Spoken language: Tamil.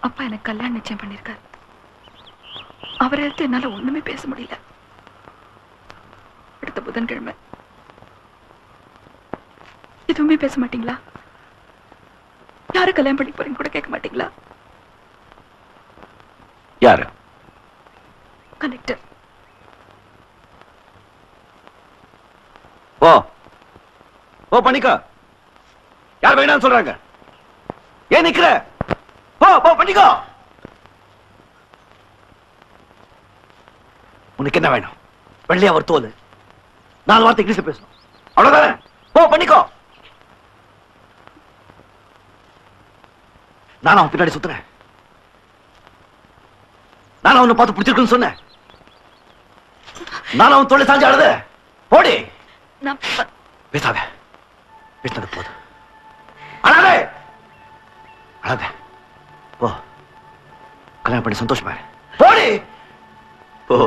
அப்பா எனக்கு கல்யாணம் நிச்சயம் பண்ணிருக்காரு. அவரை எடுத்து என்னால ஒண்ணுமே பேச முடியல. அடுத்த புதன்கிழமை. எதுவுமே பேச மாட்டீங்களா? யாரு கல்யாணம் பண்ணி போறீங்க கூட கேட்க மாட்டீங்களா? யாரு? கலெக்டர். ஓ ஓ பண்ணிக்கோ. யார் வேணாம்னு சொல்றாங்க? ஏன் நிக்கிற? ஓ பண்ணிக்கோ. உனக்கு என்ன வேணும்? வெள்ளையா ஒரு தோல், 4 வார்த்தை இங்கிலீஷ்ல பேசணும், அவ்வளவுதானே? ஓ பண்ணிக்கோ. நானும் அவன் பின்னாடி சுத்துறேன். நானும் அவனை பார்த்து பிடிச்சிருக்குன்னு சொன்னேன். நானும் அவன் தொழில் சாஞ்சு ஆடுது. போடி. பேசாத. பேசினது போதும். அழாதே அழாதே. போ, கல்யாணம் பண்ணி சந்தோஷமா இரு. போடி. போ.